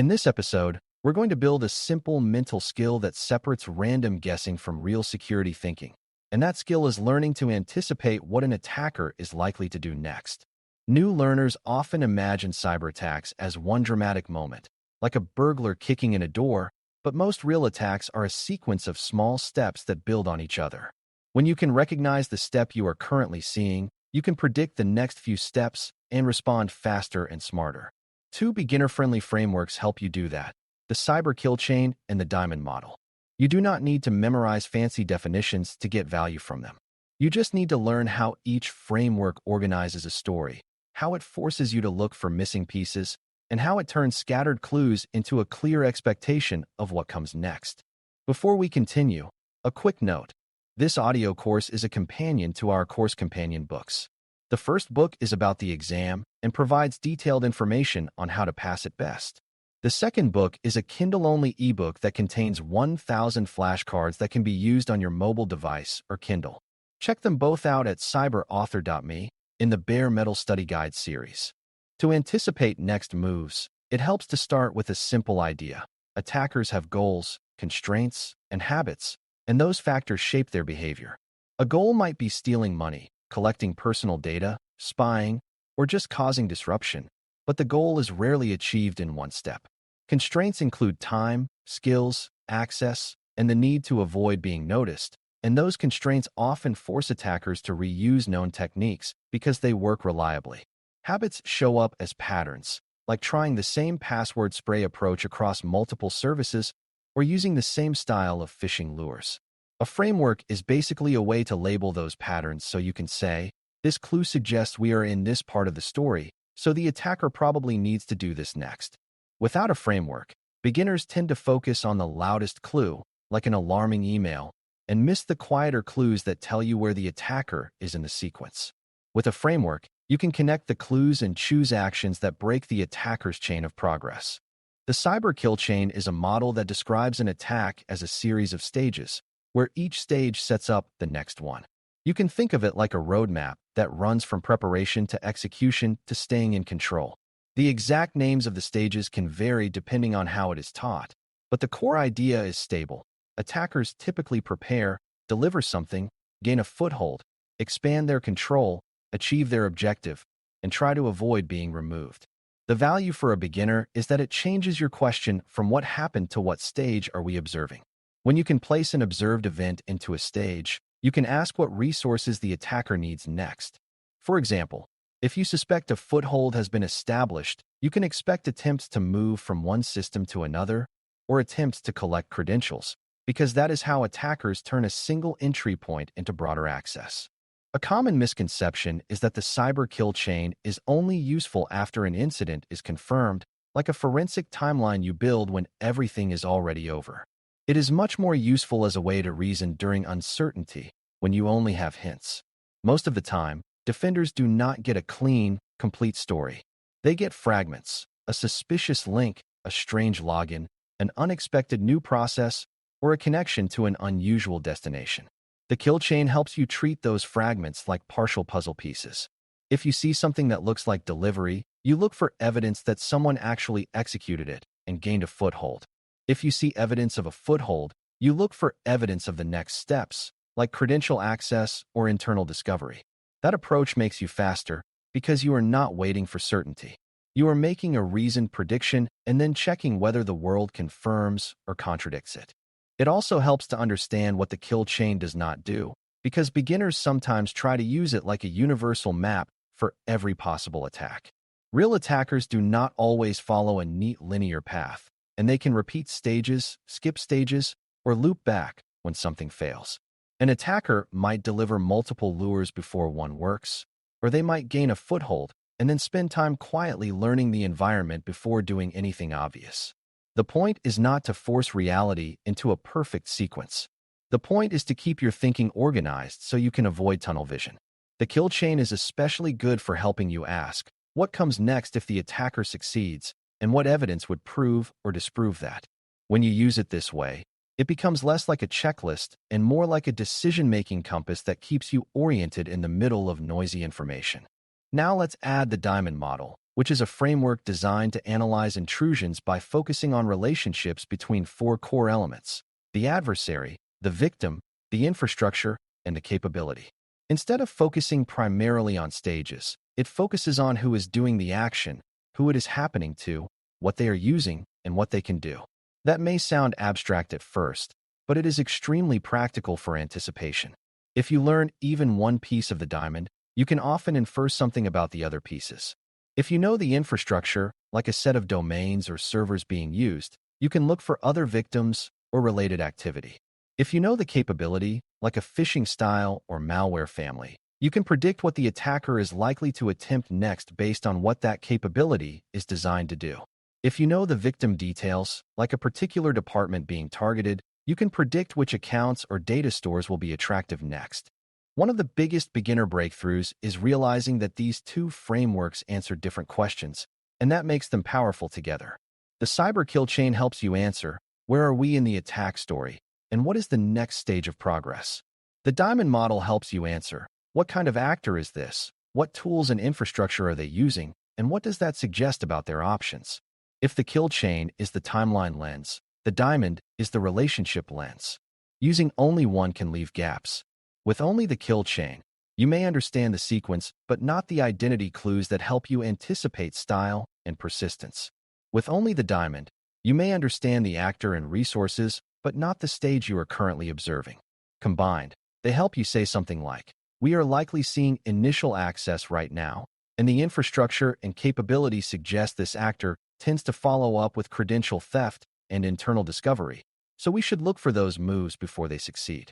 In this episode, we're going to build a simple mental skill that separates random guessing from real security thinking. And that skill is learning to anticipate what an attacker is likely to do next. New learners often imagine cyber attacks as one dramatic moment, like a burglar kicking in a door, but most real attacks are a sequence of small steps that build on each other. When you can recognize the step you are currently seeing, you can predict the next few steps and respond faster and smarter. Two beginner-friendly frameworks help you do that: the Cyber Kill Chain and the Diamond Model. You do not need to memorize fancy definitions to get value from them. You just need to learn how each framework organizes a story, how it forces you to look for missing pieces, and how it turns scattered clues into a clear expectation of what comes next. Before we continue, a quick note. This audio course is a companion to our course companion books. The first book is about the exam and provides detailed information on how to pass it best. The second book is a Kindle-only ebook that contains 1,000 flashcards that can be used on your mobile device or Kindle. Check them both out at cyberauthor.me in the Bare Metal Study Guide series. To anticipate next moves, it helps to start with a simple idea. Attackers have goals, constraints, and habits, and those factors shape their behavior. A goal might be stealing money, collecting personal data, spying, or just causing disruption, but the goal is rarely achieved in one step. Constraints include time, skills, access, and the need to avoid being noticed, and those constraints often force attackers to reuse known techniques because they work reliably. Habits show up as patterns, like trying the same password spray approach across multiple services or using the same style of phishing lures. A framework is basically a way to label those patterns so you can say, this clue suggests we are in this part of the story, so the attacker probably needs to do this next. Without a framework, beginners tend to focus on the loudest clue, like an alarming email, and miss the quieter clues that tell you where the attacker is in the sequence. With a framework, you can connect the clues and choose actions that break the attacker's chain of progress. The Cyber Kill Chain is a model that describes an attack as a series of stages, where each stage sets up the next one. You can think of it like a roadmap that runs from preparation to execution to staying in control. The exact names of the stages can vary depending on how it is taught, but the core idea is stable. Attackers typically prepare, deliver something, gain a foothold, expand their control, achieve their objective, and try to avoid being removed. The value for a beginner is that it changes your question from what happened to what stage are we observing. When you can place an observed event into a stage, you can ask what resources the attacker needs next. For example, if you suspect a foothold has been established, you can expect attempts to move from one system to another or attempts to collect credentials, because that is how attackers turn a single entry point into broader access. A common misconception is that the Cyber Kill Chain is only useful after an incident is confirmed, like a forensic timeline you build when everything is already over. It is much more useful as a way to reason during uncertainty, when you only have hints. Most of the time, defenders do not get a clean, complete story. They get fragments, a suspicious link, a strange login, an unexpected new process, or a connection to an unusual destination. The kill chain helps you treat those fragments like partial puzzle pieces. If you see something that looks like delivery, you look for evidence that someone actually executed it and gained a foothold. If you see evidence of a foothold, you look for evidence of the next steps, like credential access or internal discovery. That approach makes you faster because you are not waiting for certainty. You are making a reasoned prediction and then checking whether the world confirms or contradicts it. It also helps to understand what the kill chain does not do, because beginners sometimes try to use it like a universal map for every possible attack. Real attackers do not always follow a neat linear path, and they can repeat stages, skip stages, or loop back when something fails. An attacker might deliver multiple lures before one works, or they might gain a foothold and then spend time quietly learning the environment before doing anything obvious. The point is not to force reality into a perfect sequence. The point is to keep your thinking organized so you can avoid tunnel vision. The kill chain is especially good for helping you ask, what comes next if the attacker succeeds, and what evidence would prove or disprove that? When you use it this way, it becomes less like a checklist and more like a decision-making compass that keeps you oriented in the middle of noisy information. Now let's add the diamond model, which is a framework designed to analyze intrusions by focusing on relationships between four core elements: the adversary, the victim, the infrastructure, and the capability. Instead of focusing primarily on stages, it focuses on who is doing the action, who it is happening to, what they are using, and what they can do. That may sound abstract at first, but it is extremely practical for anticipation. If you learn even one piece of the diamond, you can often infer something about the other pieces. If you know the infrastructure, like a set of domains or servers being used, you can look for other victims or related activity. If you know the capability, like a phishing style or malware family, you can predict what the attacker is likely to attempt next based on what that capability is designed to do. If you know the victim details, like a particular department being targeted, you can predict which accounts or data stores will be attractive next. One of the biggest beginner breakthroughs is realizing that these two frameworks answer different questions, and that makes them powerful together. The cyber kill chain helps you answer, where are we in the attack story, and what is the next stage of progress? The diamond model helps you answer, what kind of actor is this? What tools and infrastructure are they using? And what does that suggest about their options? If the kill chain is the timeline lens, the diamond is the relationship lens. Using only one can leave gaps. With only the kill chain, you may understand the sequence, but not the identity clues that help you anticipate style and persistence. With only the diamond, you may understand the actor and resources, but not the stage you are currently observing. Combined, they help you say something like, we are likely seeing initial access right now, and the infrastructure and capability suggest this actor tends to follow up with credential theft and internal discovery, so we should look for those moves before they succeed.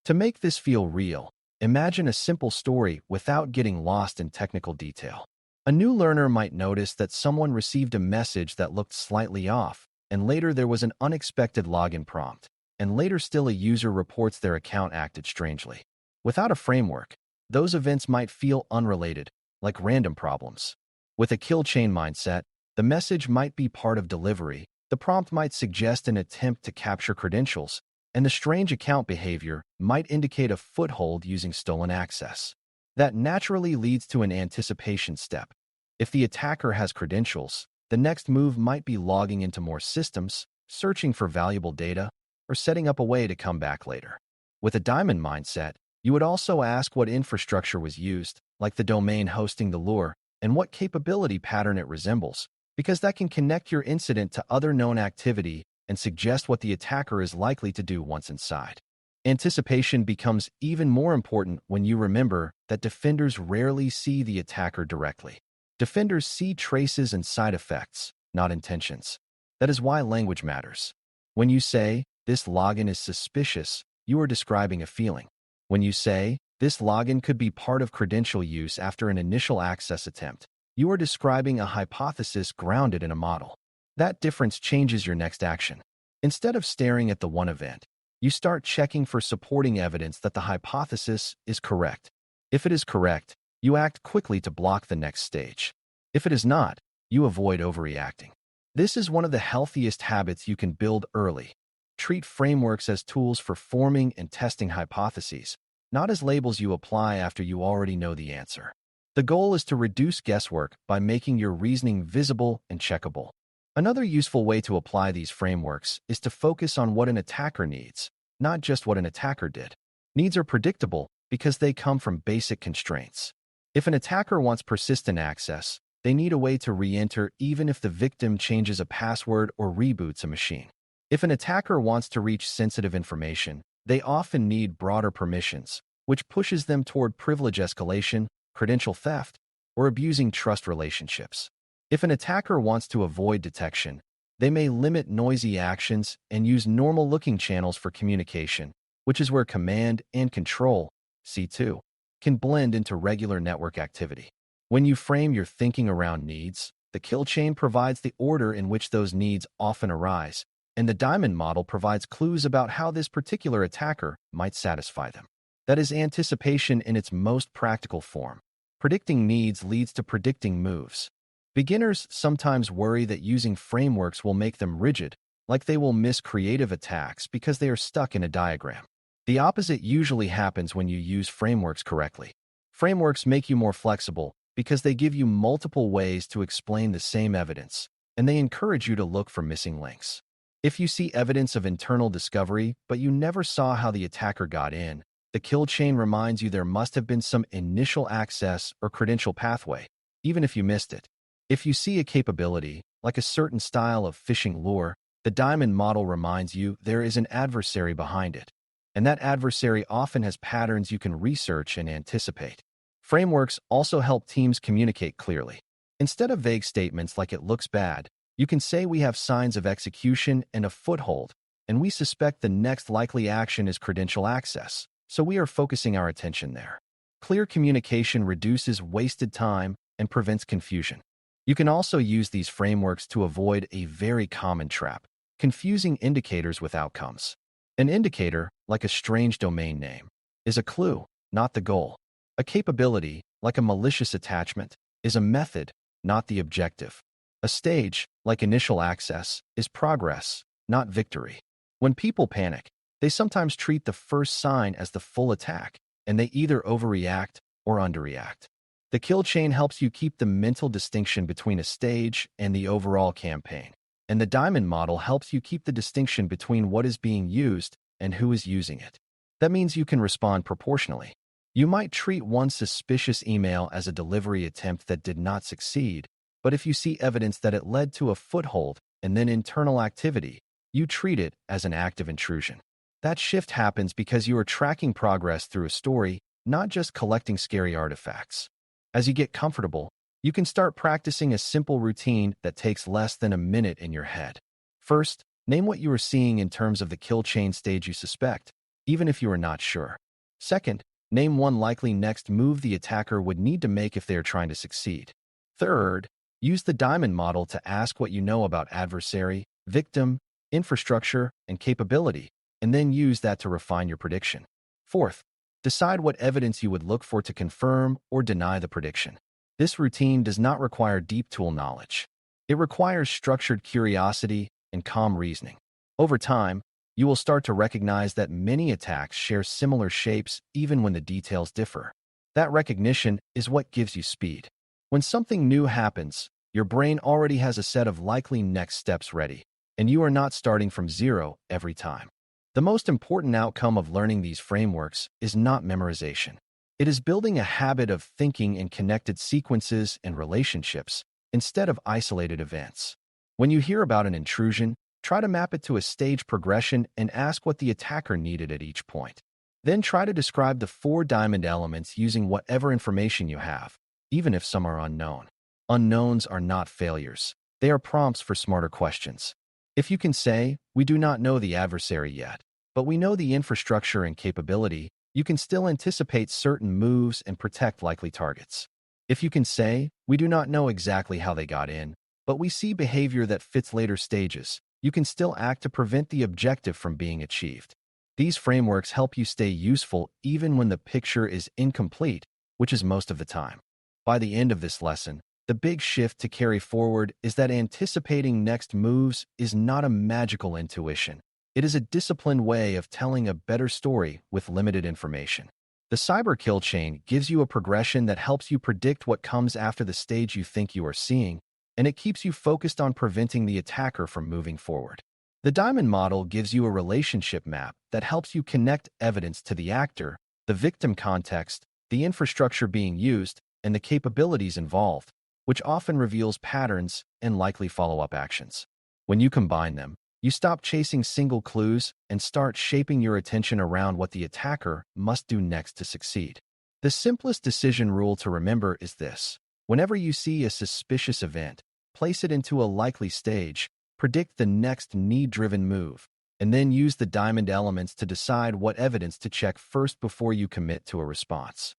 To make this feel real, imagine a simple story without getting lost in technical detail. A new learner might notice that someone received a message that looked slightly off, and later there was an unexpected login prompt, and later still a user reports their account acted strangely. Without a framework, those events might feel unrelated, like random problems. With a kill chain mindset, the message might be part of delivery, the prompt might suggest an attempt to capture credentials, and the strange account behavior might indicate a foothold using stolen access. That naturally leads to an anticipation step. If the attacker has credentials, the next move might be logging into more systems, searching for valuable data, or setting up a way to come back later. With a diamond mindset, you would also ask what infrastructure was used, like the domain hosting the lure, and what capability pattern it resembles, because that can connect your incident to other known activity and suggest what the attacker is likely to do once inside. Anticipation becomes even more important when you remember that defenders rarely see the attacker directly. Defenders see traces and side effects, not intentions. That is why language matters. When you say, this login is suspicious, you are describing a feeling. When you say, this login could be part of credential use after an initial access attempt, you are describing a hypothesis grounded in a model. That difference changes your next action. Instead of staring at the one event, you start checking for supporting evidence that the hypothesis is correct. If it is correct, you act quickly to block the next stage. If it is not, you avoid overreacting. This is one of the healthiest habits you can build early. Treat frameworks as tools for forming and testing hypotheses, not as labels you apply after you already know the answer. The goal is to reduce guesswork by making your reasoning visible and checkable. Another useful way to apply these frameworks is to focus on what an attacker needs, not just what an attacker did. Needs are predictable because they come from basic constraints. If an attacker wants persistent access, they need a way to re-enter even if the victim changes a password or reboots a machine. If an attacker wants to reach sensitive information, they often need broader permissions, which pushes them toward privilege escalation, credential theft, or abusing trust relationships. If an attacker wants to avoid detection, they may limit noisy actions and use normal-looking channels for communication, which is where command and control, C2, can blend into regular network activity. When you frame your thinking around needs, the kill chain provides the order in which those needs often arise, and the diamond model provides clues about how this particular attacker might satisfy them. That is anticipation in its most practical form. Predicting needs leads to predicting moves. Beginners sometimes worry that using frameworks will make them rigid, like they will miss creative attacks because they are stuck in a diagram. The opposite usually happens when you use frameworks correctly. Frameworks make you more flexible because they give you multiple ways to explain the same evidence, and they encourage you to look for missing links. If you see evidence of internal discovery, but you never saw how the attacker got in, the kill chain reminds you there must have been some initial access or credential pathway, even if you missed it. If you see a capability, like a certain style of phishing lure, the diamond model reminds you there is an adversary behind it, and that adversary often has patterns you can research and anticipate. Frameworks also help teams communicate clearly. Instead of vague statements like "it looks bad," you can say "we have signs of execution and a foothold, and we suspect the next likely action is credential access, so we are focusing our attention there." Clear communication reduces wasted time and prevents confusion. You can also use these frameworks to avoid a very common trap: confusing indicators with outcomes. An indicator, like a strange domain name, is a clue, not the goal. A capability, like a malicious attachment, is a method, not the objective. A stage, like initial access, is progress, not victory. When people panic, they sometimes treat the first sign as the full attack, and they either overreact or underreact. The kill chain helps you keep the mental distinction between a stage and the overall campaign, and the diamond model helps you keep the distinction between what is being used and who is using it. That means you can respond proportionally. You might treat one suspicious email as a delivery attempt that did not succeed, but if you see evidence that it led to a foothold and then internal activity, you treat it as an active intrusion. That shift happens because you are tracking progress through a story, not just collecting scary artifacts. As you get comfortable, you can start practicing a simple routine that takes less than a minute in your head. First, name what you are seeing in terms of the kill chain stage you suspect, even if you are not sure. Second, name one likely next move the attacker would need to make if they are trying to succeed. Third, use the diamond model to ask what you know about adversary, victim, infrastructure, and capability, and then use that to refine your prediction. Fourth, decide what evidence you would look for to confirm or deny the prediction. This routine does not require deep tool knowledge. It requires structured curiosity and calm reasoning. Over time, you will start to recognize that many attacks share similar shapes even when the details differ. That recognition is what gives you speed. When something new happens, your brain already has a set of likely next steps ready, and you are not starting from zero every time. The most important outcome of learning these frameworks is not memorization. It is building a habit of thinking in connected sequences and relationships instead of isolated events. When you hear about an intrusion, try to map it to a stage progression and ask what the attacker needed at each point. Then try to describe the 4 diamond elements using whatever information you have, even if some are unknown. Unknowns are not failures. They are prompts for smarter questions. If you can say, "We do not know the adversary yet, but we know the infrastructure and capability," you can still anticipate certain moves and protect likely targets. If you can say, "We do not know exactly how they got in, but we see behavior that fits later stages," you can still act to prevent the objective from being achieved. These frameworks help you stay useful even when the picture is incomplete, which is most of the time. By the end of this lesson, the big shift to carry forward is that anticipating next moves is not a magical intuition. It is a disciplined way of telling a better story with limited information. The cyber kill chain gives you a progression that helps you predict what comes after the stage you think you are seeing, and it keeps you focused on preventing the attacker from moving forward. The diamond model gives you a relationship map that helps you connect evidence to the actor, the victim context, the infrastructure being used, and the capabilities involved, which often reveals patterns and likely follow-up actions. When you combine them, you stop chasing single clues and start shaping your attention around what the attacker must do next to succeed. The simplest decision rule to remember is this: whenever you see a suspicious event, place it into a likely stage, predict the next need-driven move, and then use the diamond elements to decide what evidence to check first before you commit to a response.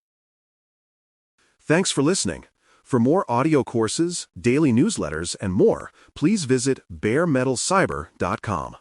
Thanks for listening. For more audio courses, daily newsletters, and more, please visit baremetalcyber.com.